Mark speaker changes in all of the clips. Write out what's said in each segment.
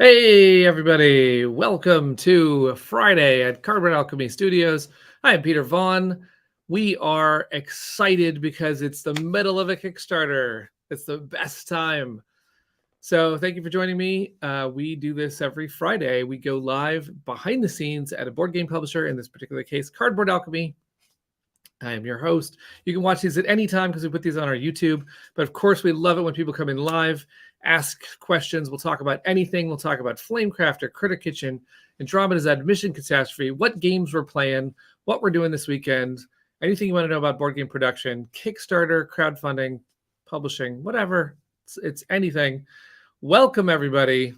Speaker 1: Hey, everybody. Welcome to Friday at Cardboard Alchemy Studios. I am Peter Vaughan. We are excited because it's the middle of a Kickstarter. It's the best time. So thank you for joining me. We do this every Friday. We go live behind the scenes at a board game publisher, in this particular case, Cardboard Alchemy. I am your host. You can watch these at any time because we put these on our YouTube. But of course, we love it when people come in live, ask questions. We'll talk about anything. We'll talk about Flamecrafter, Critter Kitchen, Andromeda's Admission Catastrophe, what games we're playing, what we're doing this weekend, anything you want to know about board game production, Kickstarter, crowdfunding, publishing, whatever. It's anything. Welcome, everybody.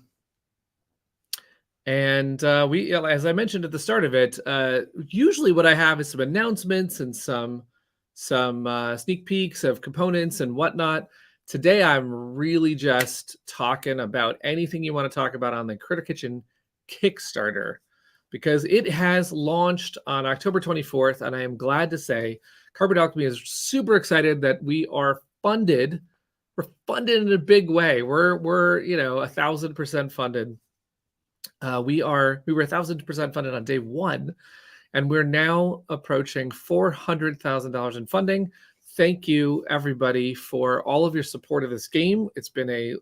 Speaker 1: And we, as I mentioned at the start of it, usually what I have is some announcements and some sneak peeks of components and whatnot. Today, I'm really just talking about anything you want to talk about on the Critter Kitchen Kickstarter, because it has launched on October 24th, and I am glad to say Cardboard Alchemy is super excited that we are funded. We're funded in a big way. We're 1,000% funded. We were 1,000% funded on day one, and we're now approaching $400,000 in funding. Thank you, everybody, for all of your support of this game. It's been a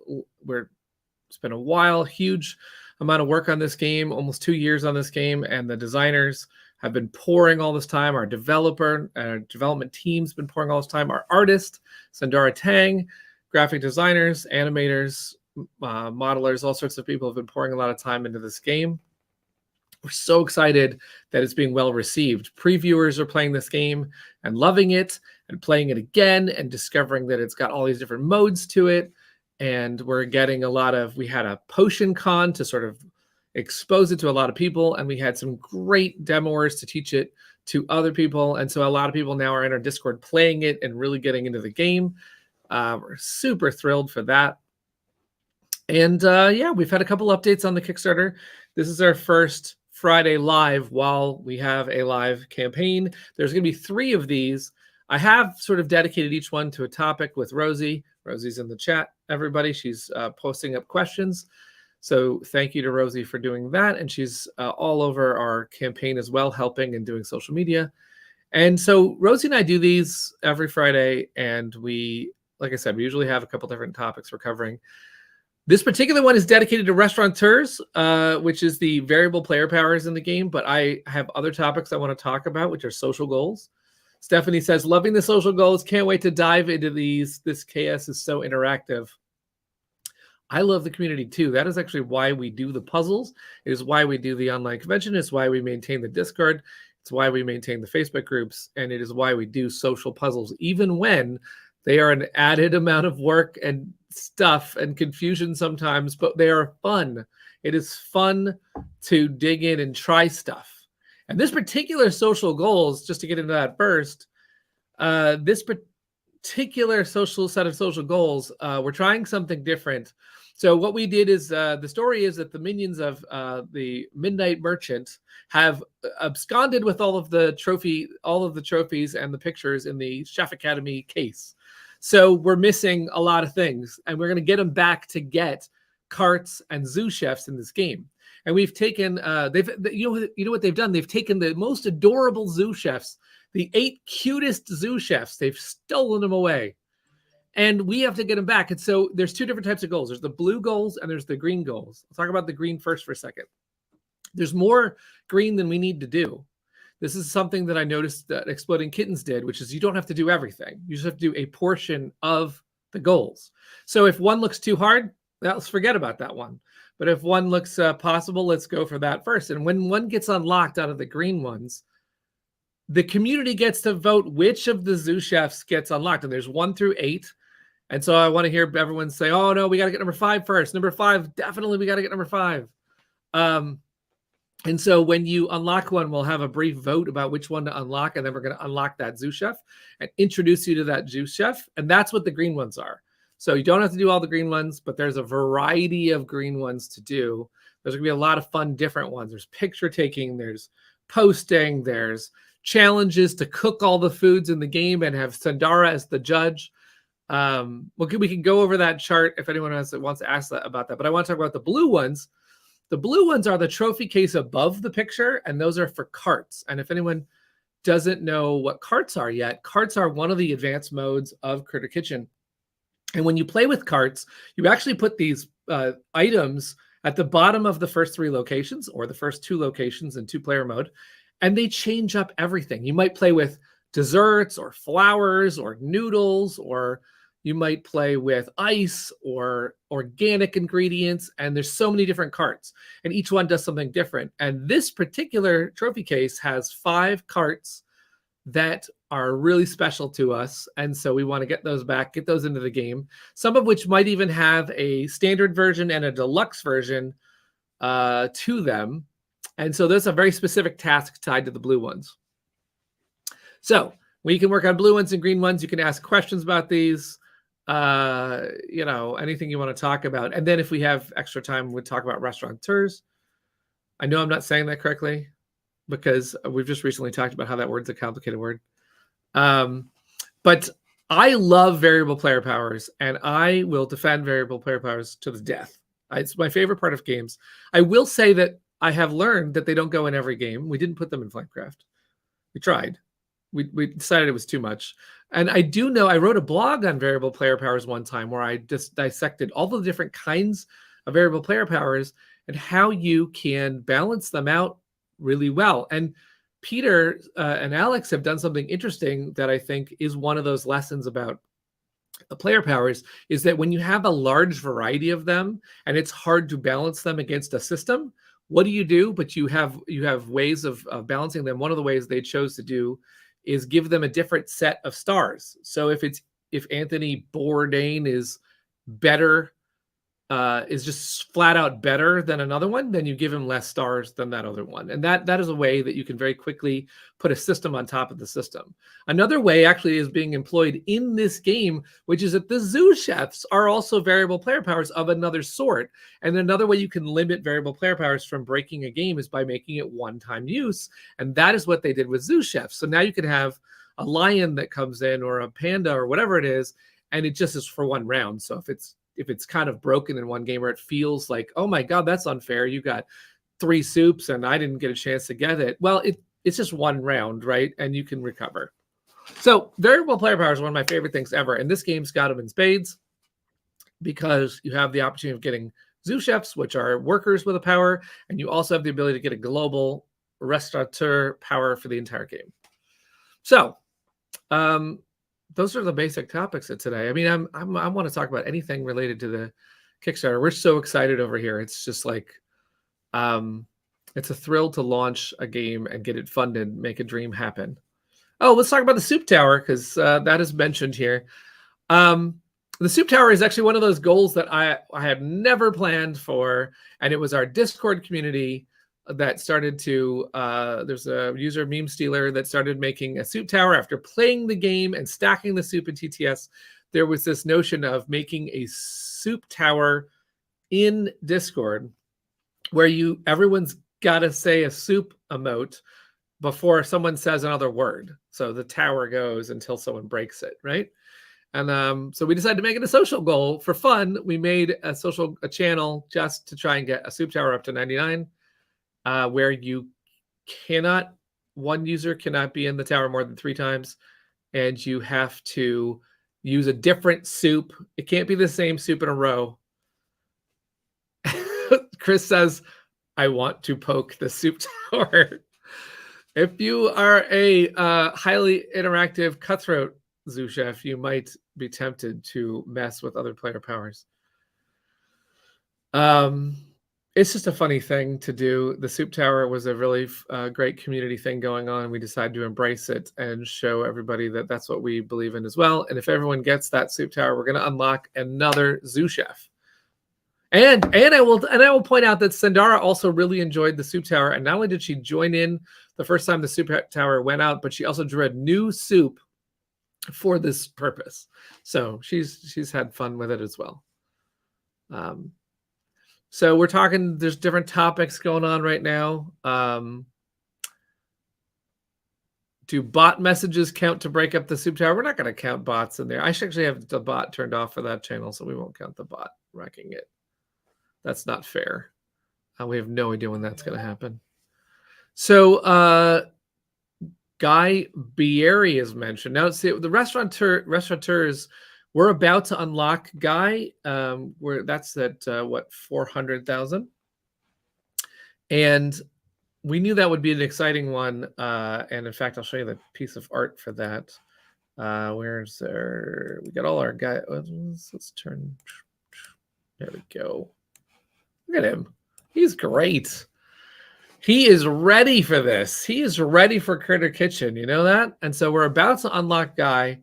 Speaker 1: while, huge amount of work on this game, almost 2 years on this game, and the designers have been pouring all this time. Our development team's been pouring all this time. Our artist, Sandara Tang, graphic designers, animators, modelers, all sorts of people have been pouring a lot of time into this game. We're so excited that it's being well received. Previewers are playing this game and loving it and playing it again and discovering that it's got all these different modes to it. And we're getting we had a potion con to sort of expose it to a lot of people, and we had some great demoers to teach it to other people. And so a lot of people now are in our Discord playing it and really getting into the game. We're super thrilled for that. And we've had a couple updates on the Kickstarter. This is our first Friday live while we have a live campaign. There's going to be 3 of these. I have sort of dedicated each one to a topic with Rosie. Rosie's in the chat, everybody. She's posting up questions. So thank you to Rosie for doing that. And she's all over our campaign as well, helping and doing social media. And so Rosie and I do these every Friday. And we, like I said, we usually have a couple different topics we're covering. This particular one is dedicated to restaurateurs, which is the variable player powers in the game. But I have other topics I want to talk about, which are social goals. Stephanie says, loving the social goals. Can't wait to dive into these. This KS is so interactive. I love the community too. That is actually why we do the puzzles. It is why we do the online convention. It's why we maintain the Discord. It's why we maintain the Facebook groups. And it is why we do social puzzles, even when they are an added amount of work and stuff and confusion sometimes, but they are fun. It is fun to dig in and try stuff. And this particular social goals, just to get into that first, this particular set of social goals, we're trying something different. So what we did is, the story is that the minions of the Midnight Merchant have absconded with all of the trophies and the pictures in the Chef Academy case. So we're missing a lot of things, and we're going to get them back to get carts and zoo chefs in this game. And we've taken, you know what they've done? They've taken the most adorable zoo chefs, the 8 cutest zoo chefs. They've stolen them away, and we have to get them back. And so there's 2 different types of goals. There's the blue goals and there's the green goals. I'll talk about the green first for a second. There's more green than we need to do. This is something that I noticed that Exploding Kittens did, which is you don't have to do everything. You just have to do a portion of the goals. So if one looks too hard, let's forget about that one. But if one looks possible, let's go for that first. And when one gets unlocked out of the green ones, the community gets to vote which of the zoo chefs gets unlocked. And there's 1 through 8. And so I want to hear everyone say, oh, no, we got to get number 5 first. Number 5, definitely we got to get number 5. And so when you unlock one, we'll have a brief vote about which one to unlock, and then we're going to unlock that zoo chef and introduce you to that zoo chef. And that's what the green ones are. So you don't have to do all the green ones, but there's a variety of green ones to do. There's going to be a lot of fun, different ones. There's picture taking, there's posting, there's challenges to cook all the foods in the game and have Sandara as the judge. We can go over that chart if anyone wants to ask about that. But I want to talk about the blue ones. The blue ones are the trophy case above the picture, and those are for carts. And if anyone doesn't know what carts are yet, carts are one of the advanced modes of Critter Kitchen. And when you play with carts, you actually put these items at the bottom of the first 3 locations, or the first 2 locations in 2-player mode, and they change up everything. You might play with desserts or flowers or noodles, or you might play with ice or organic ingredients, and there's so many different carts, and each one does something different. And this particular trophy case has 5 carts that are really special to us, and so we want to get those back, get those into the game, some of which might even have a standard version and a deluxe version to them. And so there's a very specific task tied to the blue ones. So we can work on blue ones and green ones. You can ask questions about these, anything you want to talk about. And then if we have extra time, we'll talk about restaurateurs. I know I'm not saying that correctly because we've just recently talked about how that word's a complicated word. But I love variable player powers, and I will defend variable player powers to the death. It's my favorite part of games. I will say that I have learned that they don't go in every game. We didn't put them in Flamecraft. We tried. We decided it was too much. And I do know I wrote a blog on variable player powers one time where I just dissected all the different kinds of variable player powers and how you can balance them out really well. And Peter and Alex have done something interesting that I think is one of those lessons about player powers, is that when you have a large variety of them and it's hard to balance them against a system, what do? But you have ways of balancing them. One of the ways they chose to do is give them a different set of stars. So if Anthony Bourdain is better, is just flat out better than another one, then you give him less stars than that other one. And that is a way that you can very quickly put a system on top of the system. Another way actually is being employed in this game, which is that the sous chefs are also variable player powers of another sort. And another way you can limit variable player powers from breaking a game is by making it one-time use. And that is what they did with sous chefs. So now you can have a lion that comes in, or a panda, or whatever it is, and it just is for one round. So if it's kind of broken in one game, or it feels like, oh my God, that's unfair, you got 3 soups and I didn't get a chance to get it. Well, it's just one round, right? And you can recover. So variable player power is one of my favorite things ever. And this game's got them in spades because you have the opportunity of getting sous chefs, which are workers with a power. And you also have the ability to get a global restaurateur power for the entire game. So, those are the basic topics of today. I mean, I want to talk about anything related to the Kickstarter. We're so excited over here. It's just like, it's a thrill to launch a game and get it funded, make a dream happen. Oh, let's talk about the soup tower, because that is mentioned here. The soup tower is actually one of those goals that I had never planned for, and it was our Discord community that started to, there's a user, Meme Stealer, that started making a soup tower after playing the game and stacking the soup in TTS. There was this notion of making a soup tower in Discord where everyone's got to say a soup emote before someone says another word. So the tower goes until someone breaks it, right? And so we decided to make it a social goal for fun. We made a channel just to try and get a soup tower up to 99. Where one user cannot be in the tower more than 3 times, and you have to use a different soup. It can't be the same soup in a row. Chris says, I want to poke the soup tower. If you are a highly interactive cutthroat sous chef, you might be tempted to mess with other player powers. It's just a funny thing to do. The soup tower was a really great community thing going on. We decided to embrace it and show everybody that that's what we believe in as well. And if everyone gets that soup tower, we're going to unlock another sous chef. And I will point out that Sandara also really enjoyed the soup tower. And not only did she join in the first time the soup tower went out, but she also drew a new soup for this purpose. So she's had fun with it as well. So we're talking, there's different topics going on right now. Do bot messages count to break up the soup tower? We're not going to count bots in there. I should actually have the bot turned off for that channel, so we won't count the bot wrecking it. That's not fair. We have no idea when that's going to happen. So Guy Bieri is mentioned. Now, see, the restaurateurs, we're about to unlock Guy. That's at, what, 400,000? And we knew that would be an exciting one. And in fact, I'll show you the piece of art for that. Where's our, we got all our guy. Let's turn. There we go. Look at him. He's great. He is ready for this. He is ready for Critter Kitchen. You know that? And so we're about to unlock Guy,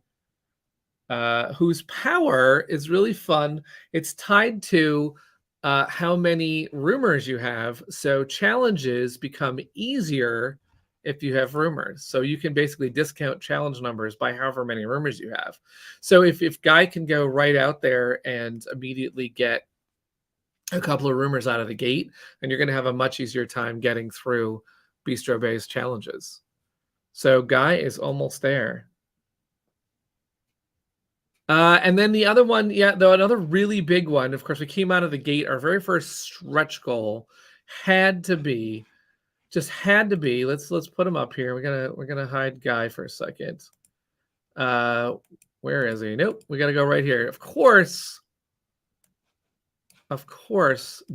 Speaker 1: whose power is really fun. It's tied to how many rumors you have. So challenges become easier if you have rumors. So you can basically discount challenge numbers by however many rumors you have. So if Guy can go right out there and immediately get a couple of rumors out of the gate, and you're going to have a much easier time getting through Bistro Bay's challenges. So Guy is almost there. And then the other one, though, another really big one, of course, we came out of the gate. Our very first stretch goal had to be, let's put him up here. We're gonna hide Guy for a second. Where is he? Nope, we gotta go right here. Of course,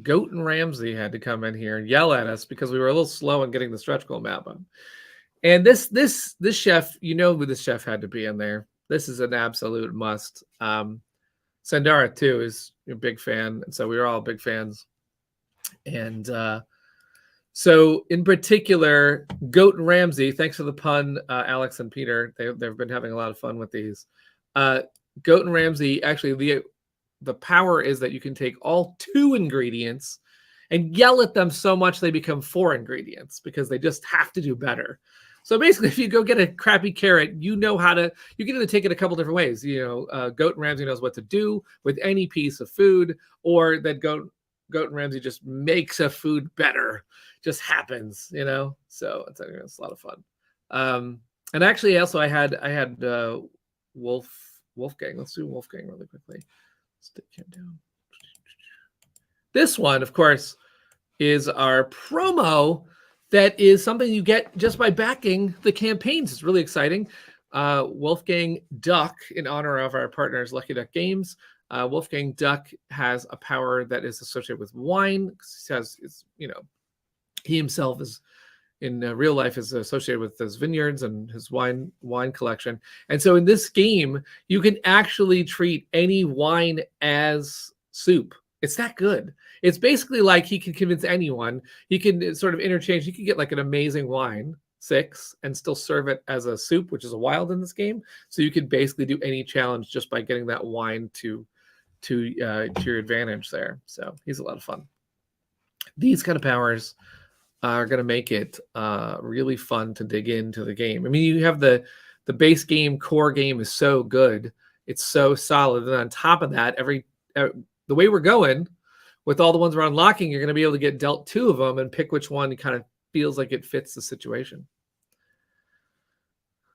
Speaker 1: Goat and Ramsey had to come in here and yell at us because we were a little slow in getting the stretch goal map on. And this chef, you know who this chef had to be in there. This is an absolute must. Sandara too is a big fan, and so we were all big fans. And so in particular, Goat and Ramsey, thanks for the pun, Alex and Peter. They've been having a lot of fun with these. Goat and Ramsey, actually, the power is that you can take all 2 ingredients and yell at them so much they become 4 ingredients because they just have to do better. So basically, if you go get a crappy carrot, you can either take it a couple different ways. Goat and Ramsey knows what to do with any piece of food, or that Goat and Ramsey just makes a food better. Just happens, So it's a lot of fun. And actually, also I had Wolfgang. Let's do Wolfgang really quickly. Stick him down. This one, of course, is our promo. That is something you get just by backing the campaigns. It's really exciting. Wolfgang Duck, in honor of our partners, Lucky Duck Games. Wolfgang Duck has a power that is associated with wine. He himself is in real life is associated with his vineyards and his wine collection. And so in this game, you can actually treat any wine as soup. It's that good. It's basically like he can convince anyone. He can sort of interchange. He can get like an amazing wine, 6, and still serve it as a soup, which is a wild in this game. So you could basically do any challenge just by getting that wine to your advantage there. So he's a lot of fun. These kind of powers are going to make it really fun to dig into the game. I mean, you have the base game, core game is so good. It's so solid. And on top of that, the way we're going with all the ones we're unlocking, you're going to be able to get dealt 2 of them and pick which one kind of feels like it fits the situation.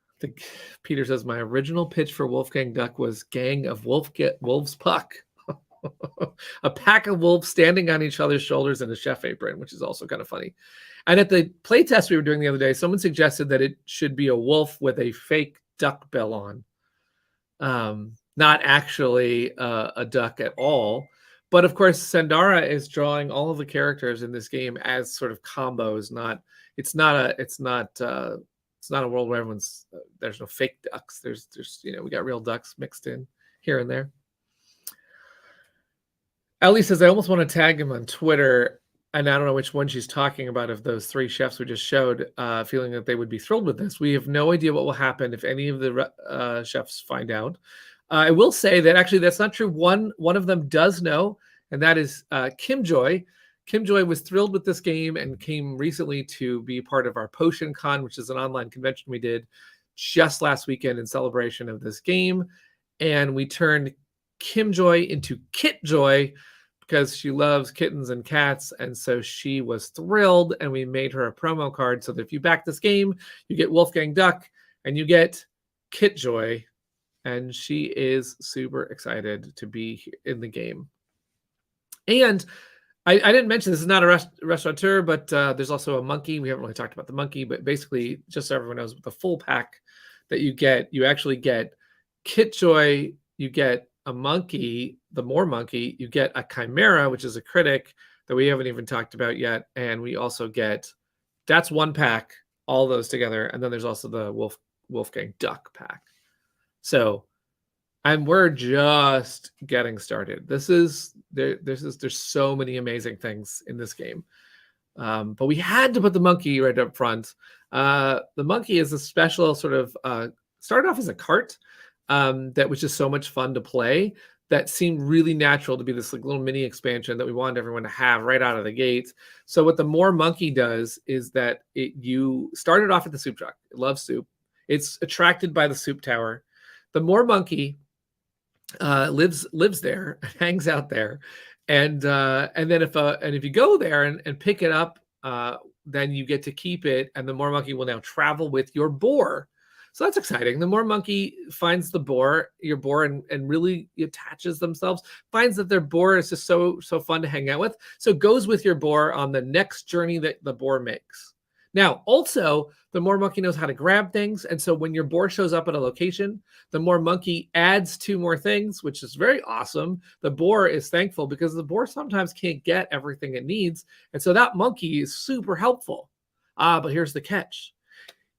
Speaker 1: I think Peter says, my original pitch for Wolfgang Duck was Gang of Wolves Puck. A pack of wolves standing on each other's shoulders in a chef apron, which is also kind of funny. And at the playtest we were doing the other day, someone suggested that it should be a wolf with a fake duck bill on. Not actually a duck at all. But of course, Sandara is drawing all of the characters in this game as sort of combos. It's not a world where there's no fake ducks. There's we got real ducks mixed in here and there. Ellie says, I almost want to tag him on Twitter, and I don't know which one she's talking about of those 3 chefs we just showed, feeling that they would be thrilled with this. We have no idea what will happen if any of the chefs find out. I will say that actually that's not true. One of them does know, and that is Kim Joy. Kim Joy was thrilled with this game and came recently to be part of our Potion Con, which is an online convention we did just last weekend in celebration of this game. And we turned Kim Joy into Kit Joy because she loves kittens and cats. And so she was thrilled, and we made her a promo card so that if you back this game, you get Wolfgang Duck, and you get Kitjoy, and she is super excited to be in the game. And I didn't mention this is not a restaurateur, but there's also a monkey. We haven't really talked about the monkey, but basically, just so everyone knows, with the full pack that you get, you actually get Kitjoy, you get a monkey, the more monkey, you get a chimera, which is a critic that we haven't even talked about yet, and we also get, that's one pack, all those together, and then there's also the Wolfgang Duck pack. So, and we're just getting started. There's so many amazing things in this game, but we had to put the monkey right up front. The monkey is a special sort of started off as a cart that was just so much fun to play. That seemed really natural to be this like little mini expansion that we wanted everyone to have right out of the gate. So what the more monkey does is that you started off at the soup truck. It loves soup. It's attracted by the soup tower. The more monkey lives there, hangs out there, and then if you go there and pick it up, then you get to keep it, and the more monkey will now travel with your boar. So that's exciting. The more monkey finds your boar, and really attaches themselves, finds that their boar is just so fun to hang out with. So goes with your boar on the next journey that the boar makes. Now, also, the more monkey knows how to grab things. And so when your boar shows up at a location, the more monkey adds 2 more things, which is very awesome. The boar is thankful because the boar sometimes can't get everything it needs. And so that monkey is super helpful. But here's the catch.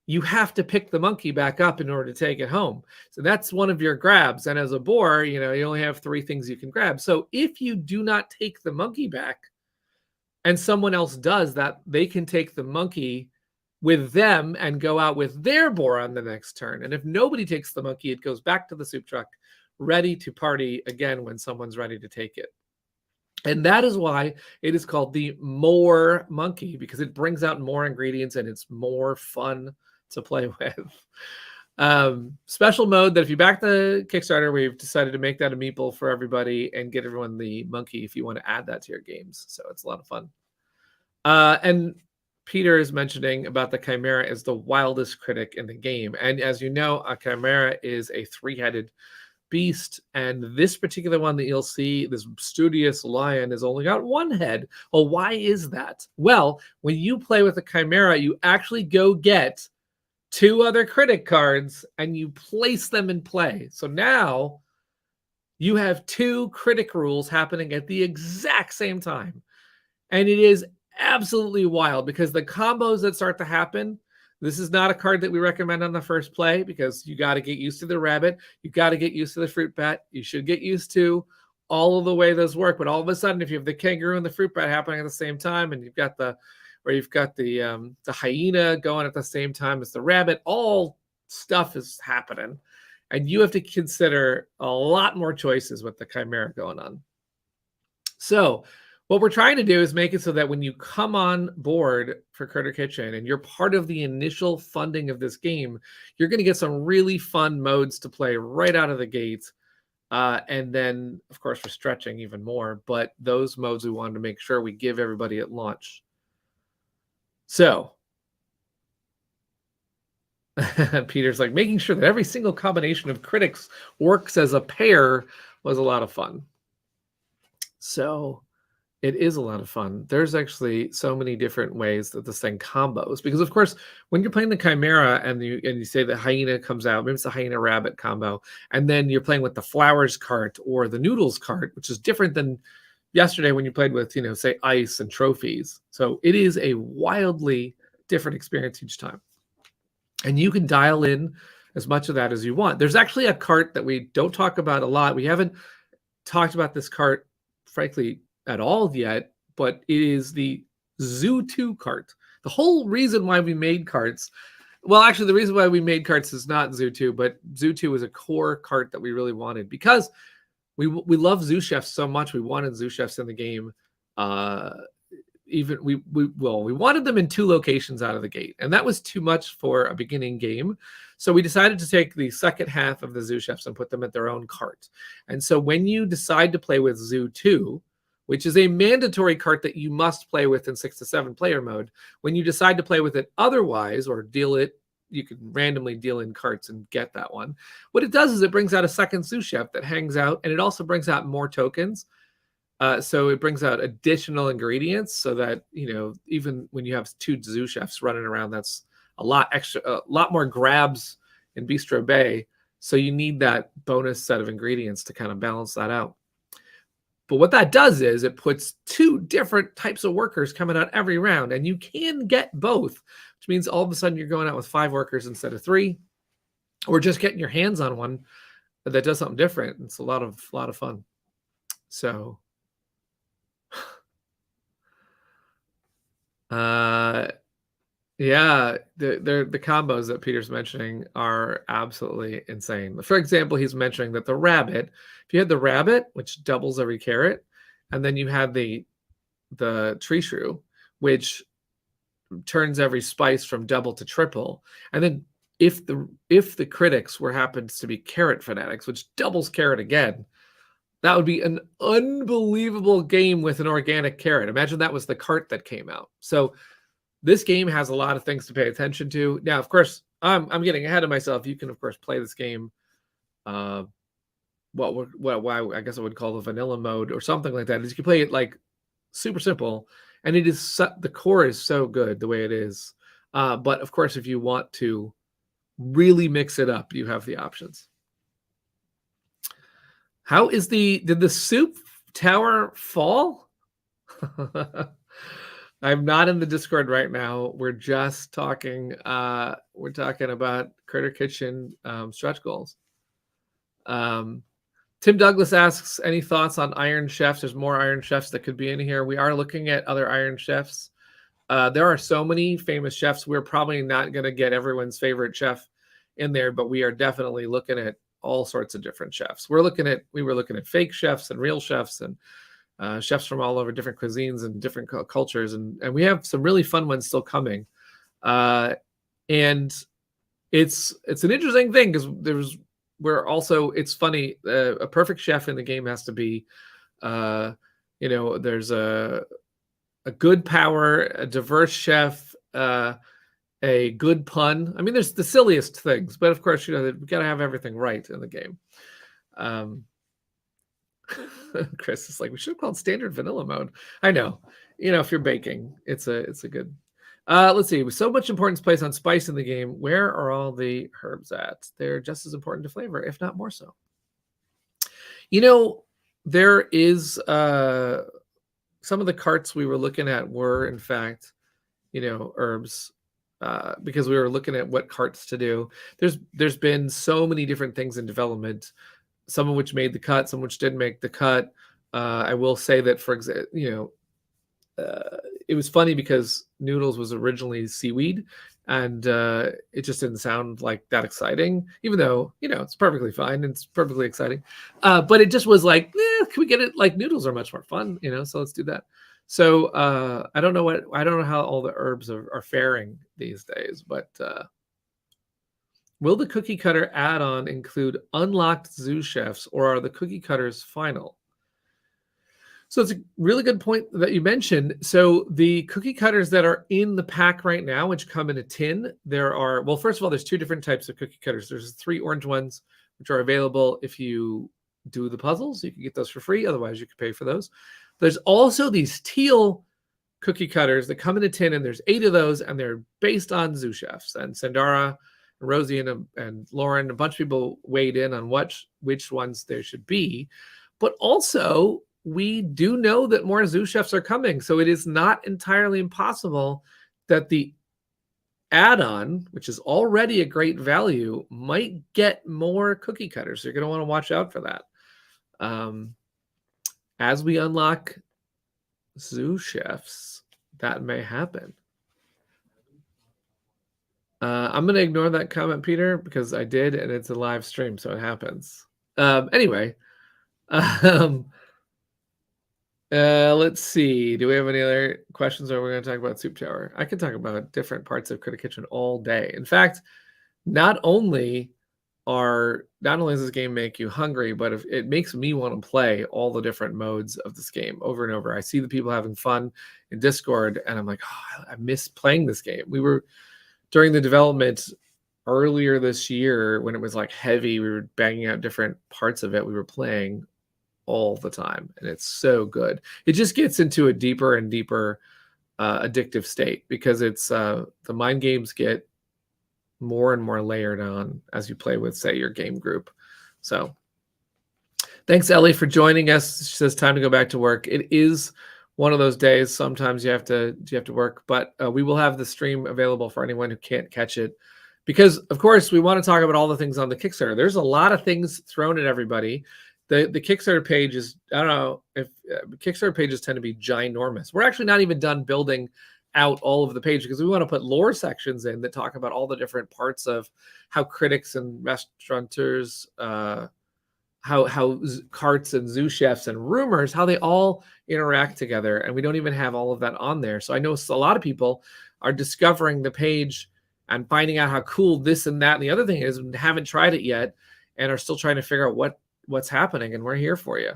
Speaker 1: You have to pick the monkey back up in order to take it home. So that's one of your grabs. And as a boar, you only have 3 things you can grab. So if you do not take the monkey back and someone else does that, they can take the monkey with them and go out with their boar on the next turn. And if nobody takes the monkey, it goes back to the soup truck, ready to party again when someone's ready to take it. And that is why it is called the more monkey, because it brings out more ingredients and it's more fun to play with. Special mode that if you back the Kickstarter, we've decided to make that a meeple for everybody and get everyone the monkey if you want to add that to your games. So it's a lot of fun. And Peter is mentioning about the chimera as the wildest critic in the game. And as you know, a chimera is a 3-headed beast. And this particular one that you'll see, this studious lion, has only got 1 head. Well, why is that? Well, when you play with a chimera, you actually go get 2 other critic cards and you place them in play. So now you have 2 critic rules happening at the exact same time. And it is absolutely wild because the combos that start to happen, this is not a card that we recommend on the first play because you got to get used to the rabbit. You got to get used to the fruit bat. You should get used to all of the way those work. But all of a sudden, if you have the kangaroo and the fruit bat happening at the same time, and you've got the hyena going at the same time as the rabbit, all stuff is happening. And you have to consider a lot more choices with the chimera going on. So what we're trying to do is make it so that when you come on board for Critter Kitchen and you're part of the initial funding of this game, you're going to get some really fun modes to play right out of the gate. And then, of course, we're stretching even more. But those modes we wanted to make sure we give everybody at launch. So Peter's like, making sure that every single combination of critics works as a pair was a lot of fun. So it is a lot of fun. There's actually so many different ways that this thing combos. Because, of course, when you're playing the chimera and you say the hyena comes out, maybe it's a hyena rabbit combo, and then you're playing with the flowers cart or the noodles cart, which is different than yesterday when you played with, say, ice and trophies. So it is a wildly different experience each time. And you can dial in as much of that as you want. There's actually a cart that we don't talk about a lot. We haven't talked about this cart, frankly, at all yet, but it is the Zoo 2 cart. The whole reason why we made carts, well, actually, the reason why we made carts is not Zoo 2, but Zoo 2 is a core cart that we really wanted because we love Zoo Chefs so much. We wanted Zoo Chefs in the game. We wanted them in 2 locations out of the gate, and that was too much for a beginning game. So we decided to take the second half of the Zoo Chefs and put them at their own cart. And so when you decide to play with Zoo 2, which is a mandatory cart that you must play with in 6 to 7 player mode, when you decide to play with it otherwise or deal it you can randomly deal in carts and get that one. What it does is it brings out a second sous chef that hangs out, and it also brings out more tokens. So it brings out additional ingredients so that, even when you have 2 sous chefs running around, that's a lot more grabs in Bistro Bay. So you need that bonus set of ingredients to kind of balance that out. But what that does is it puts 2 different types of workers coming out every round, and you can get both, which means all of a sudden you're going out with 5 workers instead of 3, or just getting your hands on one that does something different. It's a lot of fun. So, yeah, the combos that Peter's mentioning are absolutely insane. For example, he's mentioning that the rabbit, if you had the rabbit, which doubles every carrot, and then you had the tree shrew, which turns every spice from double to triple, and then if the critics happens to be carrot fanatics, which doubles carrot again, that would be an unbelievable game with an organic carrot. Imagine that was the cart that came out. So this game has a lot of things to pay attention to. Now, of course, I'm getting ahead of myself. You can, of course, play this game. Why I guess I would call the vanilla mode or something like that. Is you can play it like super simple, and it is the core is so good the way it is. But of course, if you want to really mix it up, you have the options. Did the soup tower fall? I'm not in the Discord right now. We're just talking. We're talking about Critter Kitchen stretch goals. Tim Douglas asks, any thoughts on Iron Chefs? There's more Iron Chefs that could be in here. We are looking at other Iron Chefs. There are so many famous chefs. We're probably not going to get everyone's favorite chef in there, but we are definitely looking at all sorts of different chefs. We were looking at fake chefs and real chefs and chefs from all over different cuisines and different cultures, and we have some really fun ones still coming. And it's an interesting thing because it's funny. A perfect chef in the game has to be, there's a good power, a diverse chef, a good pun. I mean, there's the silliest things, but of course, we got to have everything right in the game. Chris is like, we should have called standard vanilla mode. I know, if you're baking, it's a good. Let's see. With so much importance placed on spice in the game, where are all the herbs at? They're just as important to flavor, if not more so. There is some of the carts we were looking at were in fact, herbs. Because we were looking at what carts to do. There's been so many different things in development, some of which made the cut, some which didn't make the cut. I will say that, for example, it was funny because noodles was originally seaweed, and it just didn't sound like that exciting, even though it's perfectly fine and it's perfectly exciting. But it just was like, can we get it? Like, noodles are much more fun, so let's do that. So I don't know how all the herbs are faring these days, but will the cookie cutter add-on include unlocked sous chefs, or are the cookie cutters final? So it's a really good point that you mentioned. So the cookie cutters that are in the pack right now, which come in a tin, first of all, there's 2 different types of cookie cutters. There's 3 orange ones, which are available if you do the puzzles. You can get those for free. Otherwise, you can pay for those. There's also these teal cookie cutters that come in a tin, and there's 8 of those, and they're based on sous chefs. And Sandara, Rosie, and Lauren, a bunch of people weighed in on which ones there should be. But also, we do know that more sous chefs are coming, so it is not entirely impossible that the add-on, which is already a great value, might get more cookie cutters. So you're going to want to watch out for that. As we unlock sous chefs, that may happen. I'm going to ignore that comment, Peter, because I did, and it's a live stream, so it happens. Anyway, let's see. Do we have any other questions, or we're going to talk about Soup Tower? I can talk about different parts of Critter Kitchen all day. In fact, not only does this game make you hungry, but if it makes me want to play all the different modes of this game over and over. I see the people having fun in Discord, and I'm like, I miss playing this game. We were, during the development, earlier this year when it was like heavy, we were banging out different parts of it. We were playing all the time, and it's so good. It just gets into a deeper and deeper addictive state because it's the mind games get more and more layered on as you play with, say, your game group. So thanks, Ellie, for joining us. She says time to go back to work. It is one of those days. Sometimes you have to work, but we will have the stream available for anyone who can't catch it, because of course we want to talk about all the things on the Kickstarter. There's a lot of things thrown at everybody. The Kickstarter page is, I don't know if Kickstarter pages tend to be ginormous. We're actually not even done building out all of the page because we want to put lore sections in that talk about all the different parts of how critics and restaurateurs, how carts and zoo chefs and rumors, how they all interact together. And we don't even have all of that on there. So I know a lot of people are discovering the page and finding out how cool this and that and the other thing is, and haven't tried it yet and are still trying to figure out what's happening, and we're here for you.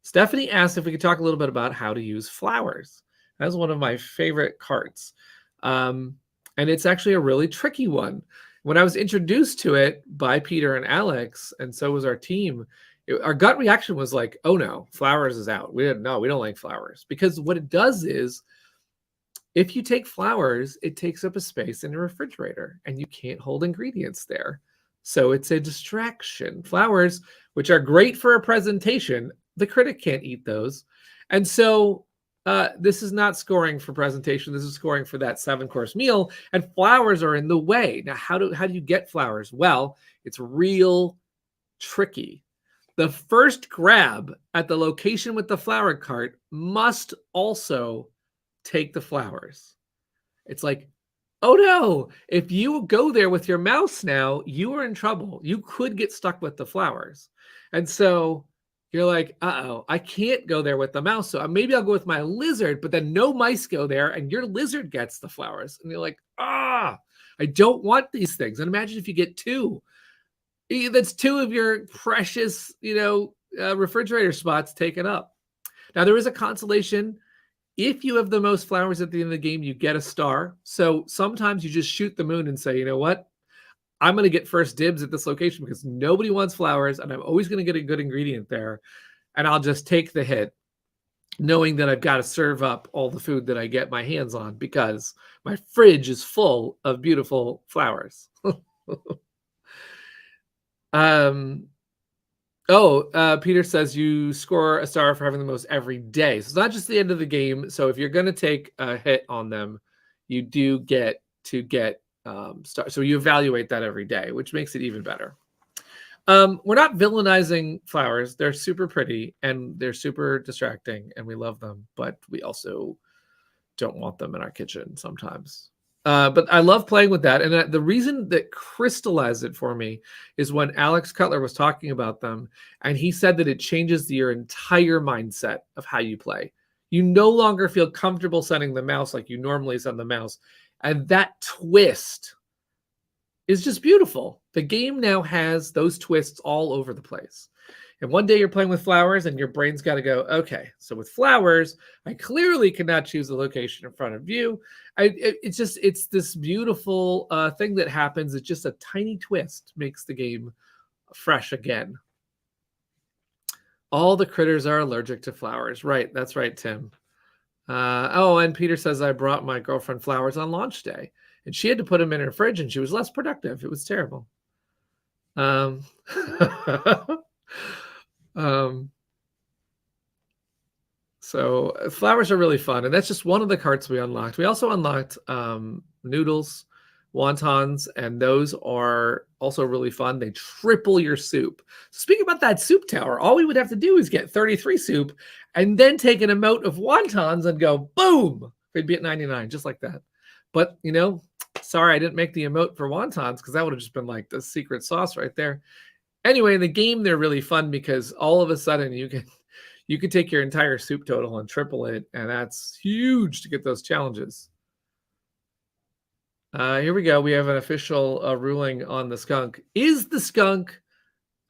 Speaker 1: Stephanie asked if we could talk a little bit about how to use flowers. That's one of my favorite carts. And it's actually a really tricky one. When I was introduced to it by Peter and Alex, and so was our team, our gut reaction was like, oh no, flowers is out. We don't like flowers. Because what it does is, if you take flowers, it takes up a space in the refrigerator and you can't hold ingredients there. So it's a distraction. Flowers, which are great for a presentation, the critic can't eat those. And so this is not scoring for presentation. This is scoring for that 7-course meal, and flowers are in the way. Now, how do you get flowers? Well, it's real tricky. The first grab at the location with the flower cart must also take the flowers. It's like, oh no, if you go there with your mouse now, you are in trouble. You could get stuck with the flowers. And so you're like, uh-oh, I can't go there with the mouse. So maybe I'll go with my lizard, but then no mice go there and your lizard gets the flowers. And you're like, I don't want these things. And imagine if you get 2. That's 2 of your precious, refrigerator spots taken up. Now, there is a consolation. If you have the most flowers at the end of the game, you get a star. So sometimes you just shoot the moon and say, you know what? I'm going to get first dibs at this location because nobody wants flowers, and I'm always going to get a good ingredient there. And I'll just take the hit, knowing that I've got to serve up all the food that I get my hands on because my fridge is full of beautiful flowers. Peter says you score a star for having the most every day. So it's not just the end of the game. So if you're going to take a hit on them, you do get to get stars. So you evaluate that every day, which makes it even better. We're not villainizing flowers. They're super pretty and they're super distracting and we love them, but we also don't want them in our kitchen sometimes. But I love playing with that. And the reason that crystallized it for me is when Alex Cutler was talking about them, and he said that it changes your entire mindset of how you play. You no longer feel comfortable sending the mouse like you normally send the mouse. And that twist is just beautiful. The game now has those twists all over the place. And one day you're playing with flowers and your brain's got to go, okay, so with flowers, I clearly cannot choose the location in front of you. It's this beautiful thing that happens. It's just a tiny twist makes the game fresh again. All the critters are allergic to flowers. Right, that's right, Tim. And Peter says, I brought my girlfriend flowers on launch day, and she had to put them in her fridge, and she was less productive. It was terrible. So flowers are really fun, and that's just one of the carts we unlocked. We also unlocked noodles, wontons, and those are also really fun. They triple your soup. Speaking about that soup tower, all we would have to do is get 33 soup and then take an emote of wontons and go boom. We'd be at 99, just like that. But sorry, I didn't make the emote for wontons because that would have just been like the secret sauce right there. Anyway, in the game, they're really fun because all of a sudden you can take your entire soup total and triple it, and that's huge to get those challenges. Here we go. We have an official ruling on the skunk. Is the skunk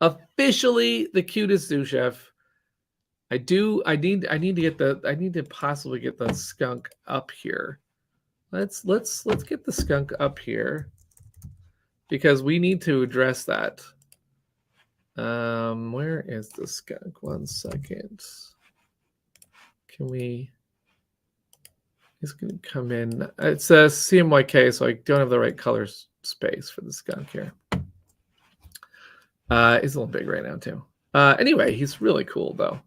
Speaker 1: officially the cutest sous chef? I need to possibly get the skunk up here. Let's get the skunk up here. because we need to address that. Where is the skunk? 1 second. Can we? He's going to come in. It says CMYK, so I don't have the right color space for the skunk here. He's a little big right now, too. Anyway, he's really cool, though.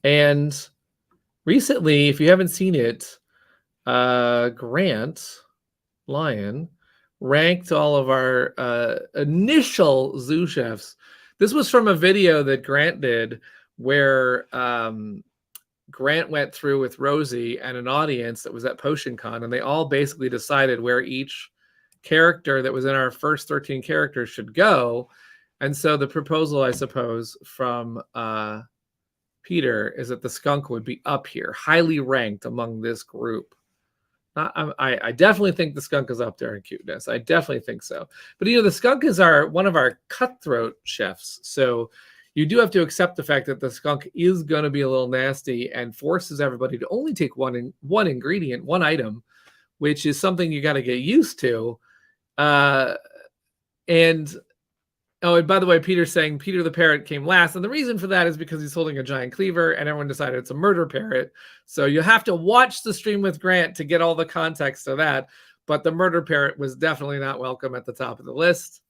Speaker 1: And recently, if you haven't seen it, Grant Lyon ranked all of our initial zoo chefs. This was from a video that Grant did where Grant went through with Rosie and an audience that was at PotionCon, and they all basically decided where each character that was in our first 13 characters should go. And so the proposal, I suppose, from Peter is that the skunk would be up here, highly ranked among this group. I definitely think the skunk is up there in cuteness. I definitely think so. But the skunk is one of our cutthroat chefs. So you do have to accept the fact that the skunk is going to be a little nasty and forces everybody to only take one ingredient, one item, which is something you got to get used to. And by the way, Peter's saying Peter the parrot came last. And the reason for that is because he's holding a giant cleaver and everyone decided it's a murder parrot. So you have to watch the stream with Grant to get all the context of that. But the murder parrot was definitely not welcome at the top of the list.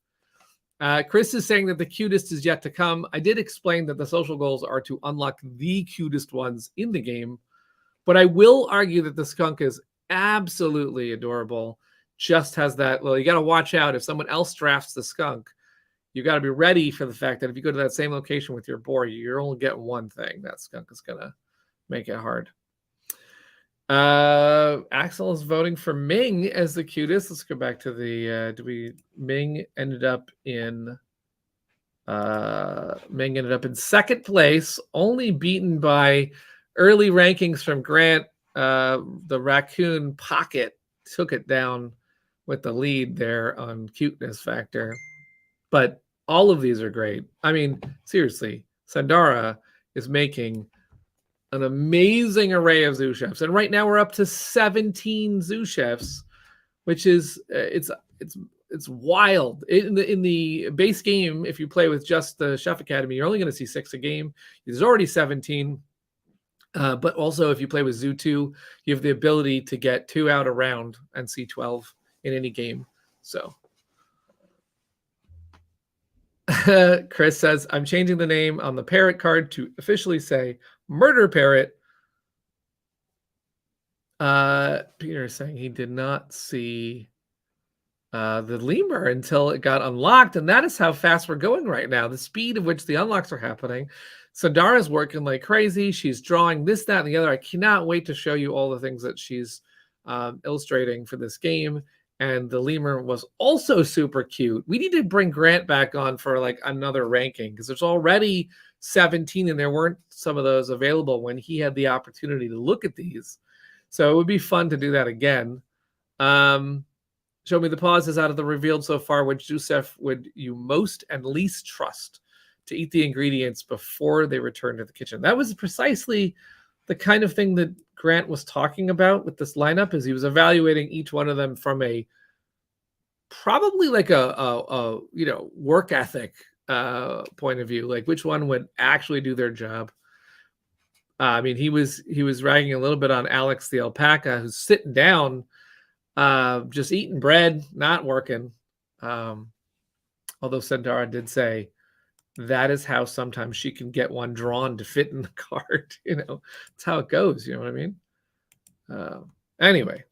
Speaker 1: Chris is saying that the cutest is yet to come. I did explain that the social goals are to unlock the cutest ones in the game. But I will argue that the skunk is absolutely adorable. Just has that, well, you got to watch out. If someone else drafts the skunk, you got to be ready for the fact that if you go to that same location with your boar, you're only getting one thing. That skunk is going to make it hard. Axel is voting for Ming as the cutest. Let's go back to the Ming ended up in second place, only beaten by early rankings from Grant. The raccoon Pocket took it down with the lead there on cuteness factor. But all of these are great. I mean, seriously, Sandara is making an amazing array of zoo chefs, and right now we're up to 17 zoo chefs, which is it's wild. In the base game, if you play with just the Chef Academy, you're only going to see 6 a game. There's already 17. But also, if you play with Zoo 2, you have the ability to get 2 out a round and see 12 in any game. So. Chris says, I'm changing the name on the parrot card to officially say Murder Parrot. Peter is saying he did not see the lemur until it got unlocked, and that is how fast we're going right now. The speed of which the unlocks are happening. Sandara's working like crazy. She's drawing this, that, and the other. I cannot wait to show you all the things that she's illustrating for this game. And the lemur was also super cute. We need to bring Grant back on for like another ranking because there's already 17 and there weren't some of those available when he had the opportunity to look at these. So it would be fun to do that again. Show me the pauses out of the revealed so far. Which Joseph would you most and least trust to eat the ingredients before they return to the kitchen? That was precisely the kind of thing that Grant was talking about with this lineup, is he was evaluating each one of them from a probably like a work ethic point of view, like which one would actually do their job. I mean, he was ragging a little bit on Alex the alpaca, who's sitting down, just eating bread, not working. Although Sandara did say that is how sometimes she can get one drawn to fit in the card. That's how it goes. You know what I mean? Anyway,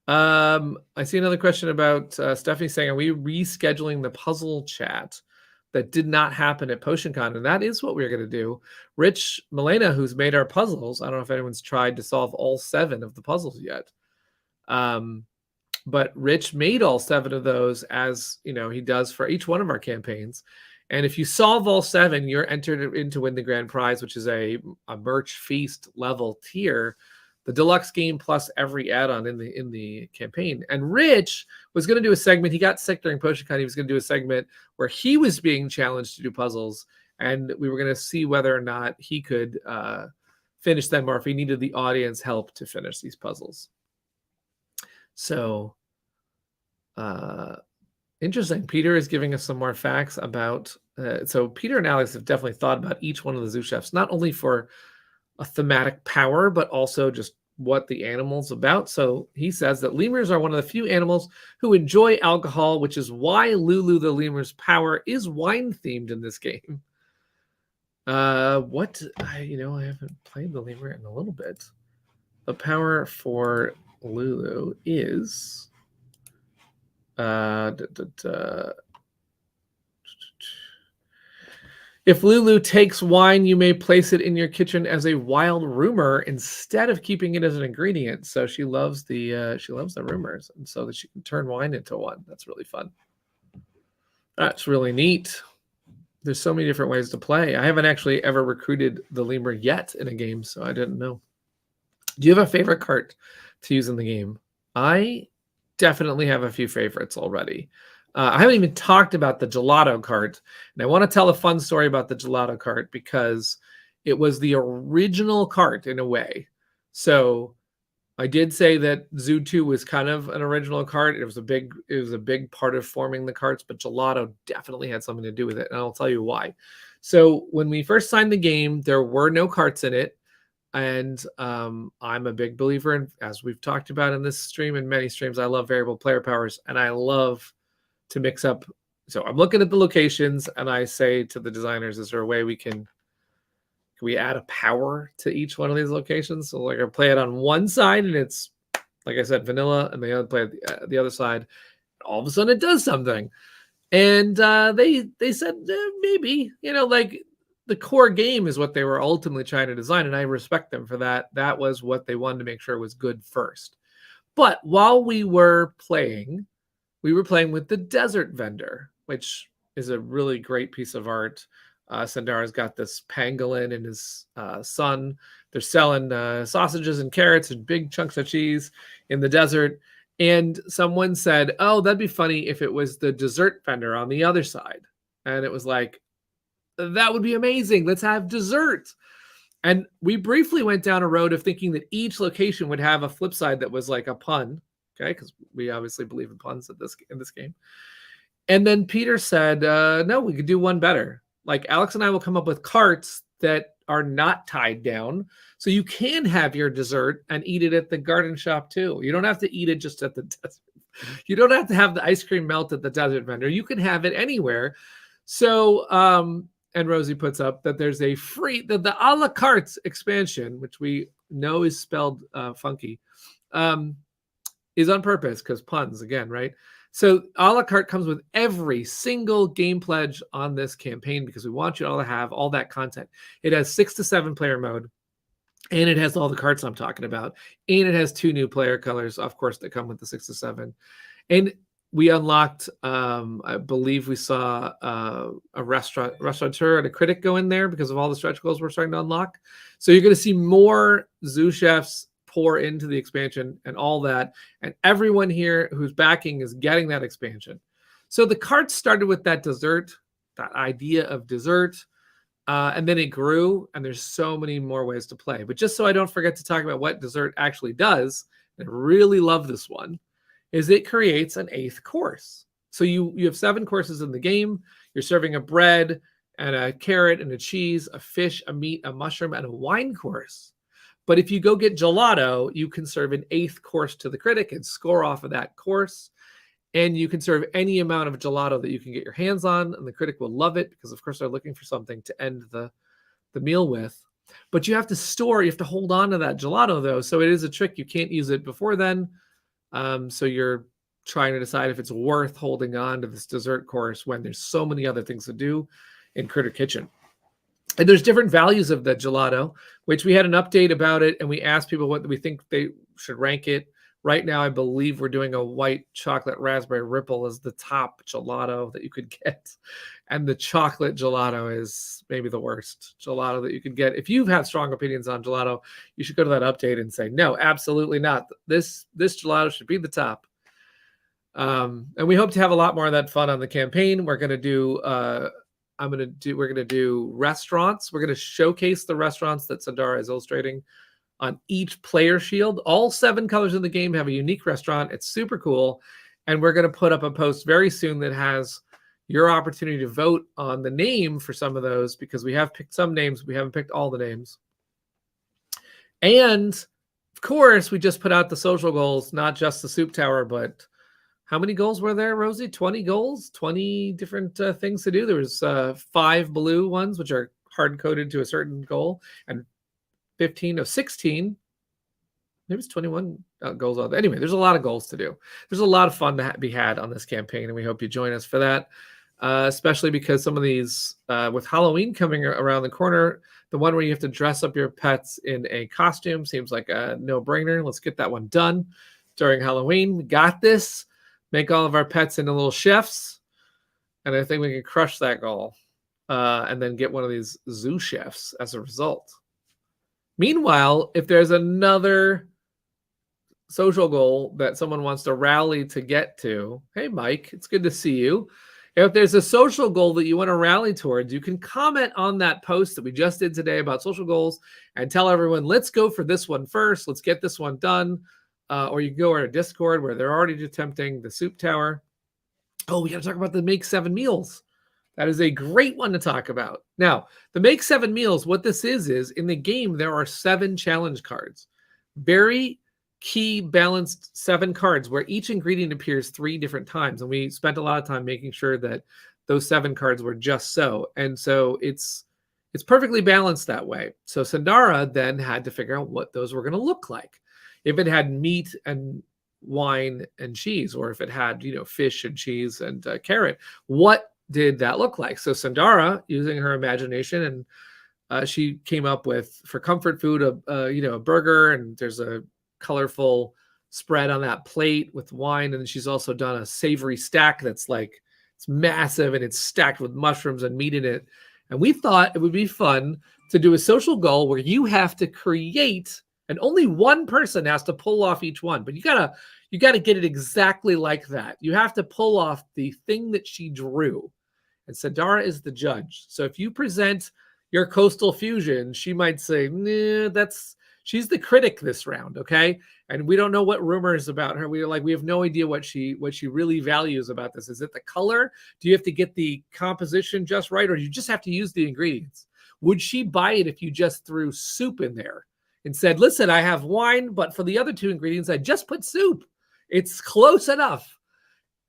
Speaker 1: I see another question about Stephanie saying, are we rescheduling the puzzle chat that did not happen at PotionCon? And that is what we're going to do. Rich Milena, who's made our puzzles, I don't know if anyone's tried to solve all 7 of the puzzles yet. But Rich made all 7 of those, as he does for each one of our campaigns. And if you solve all 7, you're entered in to win the grand prize, which is a merch feast level tier, the deluxe game plus every add-on in the campaign. And Rich was going to do a segment. He got sick during PotionCon. He was going to do a segment where he was being challenged to do puzzles, and we were going to see whether or not he could finish them, or if he needed the audience help to finish these puzzles. So, Interesting. Peter is giving us some more facts about. So Peter and Alex have definitely thought about each one of the zoo chefs, not only for a thematic power, but also just what the animal's about. So he says that lemurs are one of the few animals who enjoy alcohol, which is why Lulu the lemur's power is wine themed in this game. I haven't played the lemur in a little bit. The power for Lulu is if Lulu takes wine, you may place it in your kitchen as a wild rumor instead of keeping it as an ingredient. So she loves the rumors, and so that she can turn wine into one. That's really fun. That's really neat. There's so many different ways to play. I haven't actually ever recruited the lemur yet in a game, so I didn't know. Do you have a favorite cart to use in the game? I definitely have a few favorites already. I haven't even talked about the gelato cart, and I want to tell a fun story about the gelato cart because it was the original cart in a way. So I did say that Zoo 2 was kind of an original cart. It was a big part of forming the carts, but gelato definitely had something to do with it, and I'll tell you why. So when we first signed the game, there were no carts in it. And I'm a big believer in, as we've talked about in this stream and many streams, I love variable player powers, and I love to mix up. So I'm looking at the locations, and I say to the designers, is there a way can we add a power to each one of these locations? So like I play it on one side, and it's, like I said, vanilla, and the other play the other side. All of a sudden, it does something. And they said, maybe, like, the core game is what they were ultimately trying to design, and I respect them for that. That was what they wanted to make sure was good first. But while we were playing with the desert vendor, which is a really great piece of art. Sandara's got this pangolin and his son. They're selling sausages and carrots and big chunks of cheese in the desert. And someone said, oh, that'd be funny if it was the dessert vendor on the other side. And it was like, that would be amazing. Let's have dessert. And we briefly went down a road of thinking that each location would have a flip side that was like a pun. Okay, because we obviously believe in puns in this game. And then Peter said, no, we could do one better. Like Alex and I will come up with carts that are not tied down. So you can have your dessert and eat it at the garden shop too. You don't have to eat it just at the desert. You don't have to have the ice cream melt at the desert vendor. You can have it anywhere. So, and Rosie puts up that there's a free, the a la carte expansion, which we know is spelled funky, is on purpose because puns again, right? So a la carte comes with every single game pledge on this campaign because we want you all to have all that content. It has 6 to 7 player mode, and it has all the carts I'm talking about, and it has 2 new player colors, of course, that come with the 6 to 7. And we unlocked, I believe we saw a restaurateur and a critic go in there because of all the stretch goals we're starting to unlock. So you're going to see more zoo chefs pour into the expansion and all that. And everyone here who's backing is getting that expansion. So the carts started with that dessert, that idea of dessert. And then it grew, and there's so many more ways to play. But just so I don't forget to talk about what dessert actually does, I really love this one, is it creates an 8th course. So you have 7 courses in the game. You're serving a bread and a carrot and a cheese, a fish, a meat, a mushroom, and a wine course. But if you go get gelato, you can serve an 8th course to the critic and score off of that course. And you can serve any amount of gelato that you can get your hands on, and the critic will love it because, of course, they're looking for something to end the meal with. But you have to hold on to that gelato, though. So it is a trick. You can't use it before then. So you're trying to decide if it's worth holding on to this dessert course when there's so many other things to do in Critter Kitchen. And there's different values of the gelato, which we had an update about it, and we asked people what we think they should rank it. Right now, I believe we're doing a white chocolate raspberry ripple as the top gelato that you could get. And the chocolate gelato is maybe the worst gelato that you could get. If you've had strong opinions on gelato, you should go to that update and say, no, absolutely not. This gelato should be the top. And we hope to have a lot more of that fun on the campaign. We're going to do we're going to do restaurants. We're going to showcase the restaurants that Sandara is illustrating on each player shield. All 7 colors in the game have a unique restaurant. It's super cool. And we're going to put up a post very soon that has your opportunity to vote on the name for some of those, because we have picked some names. We haven't picked all the names. And of course, we just put out the social goals, not just the soup tower, but how many goals were there, Rosie? 20 goals, 20 different things to do. There was 5 blue ones, which are hard-coded to a certain goal, and 16, maybe it's 21 goals. Anyway, there's a lot of goals to do. There's a lot of fun to be had on this campaign, and we hope you join us for that, especially because some of these, with Halloween coming around the corner, the one where you have to dress up your pets in a costume seems like a no-brainer. Let's get that one done during Halloween. We got this. Make all of our pets into little chefs, and I think we can crush that goal, and then get one of these zoo chefs as a result. Meanwhile, if there's another social goal that someone wants to rally to get to, hey, Mike, it's good to see you. If there's a social goal that you want to rally towards, you can comment on that post that we just did today about social goals and tell everyone, let's go for this one first. Let's get this one done. Or you can go to our Discord where they're already attempting the soup tower. Oh, we got to talk about the Make 7 meals. That is a great one to talk about. Now, the Make 7 meals, what this is in the game, there are 7 challenge cards. Very key balanced 7 cards where each ingredient appears 3 different times. And we spent a lot of time making sure that those 7 cards were just so. And so it's perfectly balanced that way. So Sandara then had to figure out what those were going to look like. If it had meat and wine and cheese, or if it had, fish and cheese and carrot, what did that look like? So Sandara, using her imagination, and she came up with, for comfort food, a burger, and there's a colorful spread on that plate with wine, and she's also done a savory stack that's like, it's massive and it's stacked with mushrooms and meat in it. And we thought it would be fun to do a social goal where you have to create, and only one person has to pull off each one, but you gotta get it exactly like that. You have to pull off the thing that she drew, and Sandara is the judge. So if you present your coastal fusion, she might say, nah, she's the critic this round, okay? And we don't know what rumors about her. We have no idea what she really values about this. Is it the color? Do you have to get the composition just right, or do you just have to use the ingredients? Would she buy it if you just threw soup in there and said, listen, I have wine, but for the other 2 ingredients, I just put soup. It's close enough.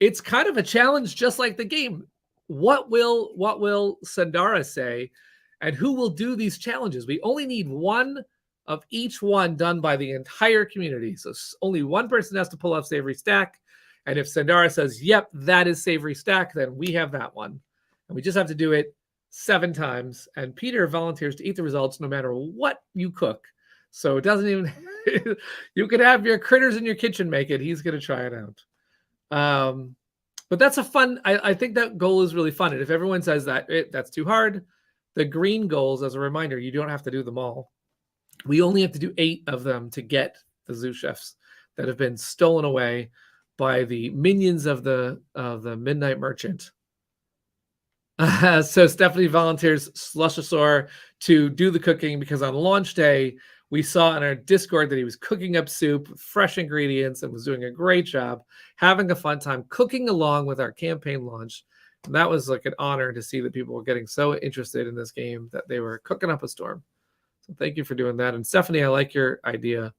Speaker 1: It's kind of a challenge, just like the game. What will Sandara say, and who will do these challenges? We only need one of each one done by the entire community. So only one person has to pull off savory stack. And if Sandara says, yep, that is savory stack, then we have that one. And we just have to do it 7 times. And Peter volunteers to eat the results no matter what you cook. So it doesn't even, you could have your critters in your kitchen make it. He's going to try it out. But that's a fun, I think that goal is really fun. And if everyone says that that's too hard, the green goals, as a reminder, you don't have to do them all. We only have to do 8 of them to get the zoo chefs that have been stolen away by the minions of the Midnight Merchant. So Stephanie volunteers Slushosaur to do the cooking, because on launch day, we saw in our Discord that he was cooking up soup with fresh ingredients and was doing a great job, having a fun time cooking along with our campaign launch. And that was like an honor to see that people were getting so interested in this game that they were cooking up a storm. So thank you for doing that. And Stephanie, I like your idea.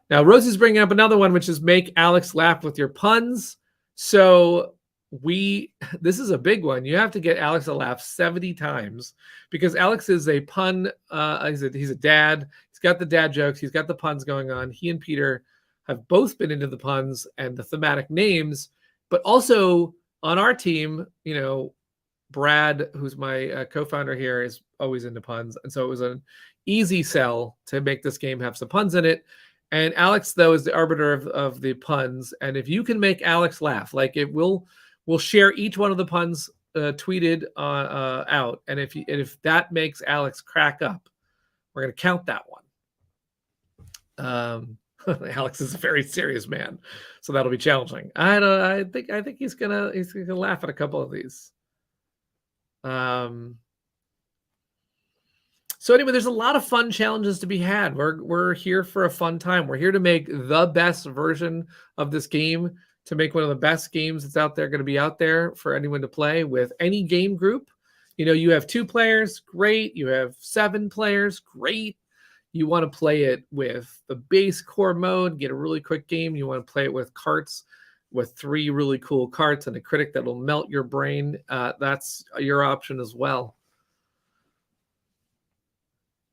Speaker 1: Now, Rosie's bringing up another one, which is make Alex laugh with your puns. So this is a big one. You have to get Alex to laugh 70 times, because Alex is a pun. He's a dad. He's got the dad jokes. He's got the puns going on. He and Peter have both been into the puns and the thematic names, but also on our team, Brad, who's my co-founder here, is always into puns. And so it was an easy sell to make this game have some puns in it. And Alex, though, is the arbiter of the puns. And if you can make Alex laugh, like we'll share each one of the puns tweeted out. And if that makes Alex crack up, we're going to count that one. Alex is a very serious man, so that'll be challenging. I think he's gonna laugh at a couple of these. So anyway, there's a lot of fun challenges to be had. We're here for a fun time. We're here to make the best version of this game. to make one of the best games that's out there, going to be out there for anyone to play with any game group. You know, you have 2 players, great. You have 7 players, great. You want to play it with the base core mode, get a really quick game. You want to play it with carts, with 3 really cool carts and a critic that will melt your brain. That's your option as well.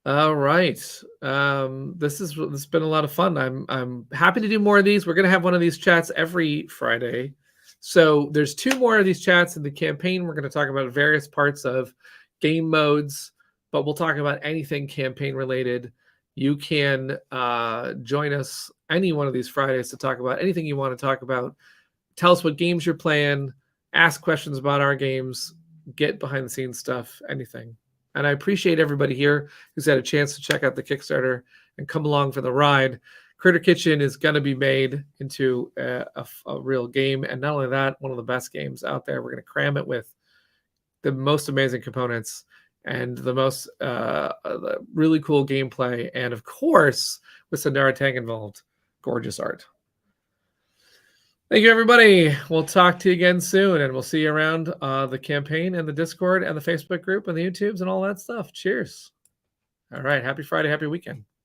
Speaker 1: All right. This has been a lot of fun. I'm happy to do more of these. We're gonna have one of these chats every Friday. So there's 2 more of these chats in the campaign. We're gonna talk about various parts of game modes, but we'll talk about anything campaign related. You can join us any one of these Fridays to talk about anything you want to talk about. Tell us what games you're playing, ask questions about our games, get behind the scenes stuff, anything. And I appreciate everybody here who's had a chance to check out the Kickstarter and come along for the ride. Critter Kitchen is going to be made into a real game. And not only that, one of the best games out there. We're going to cram it with the most amazing components and the most the really cool gameplay. And of course, with Sandara Tang involved, gorgeous art. Thank you, everybody. We'll talk to you again soon, and we'll see you around the campaign and the Discord and the Facebook group and the YouTubes and all that stuff. Cheers. All right. Happy Friday. Happy weekend.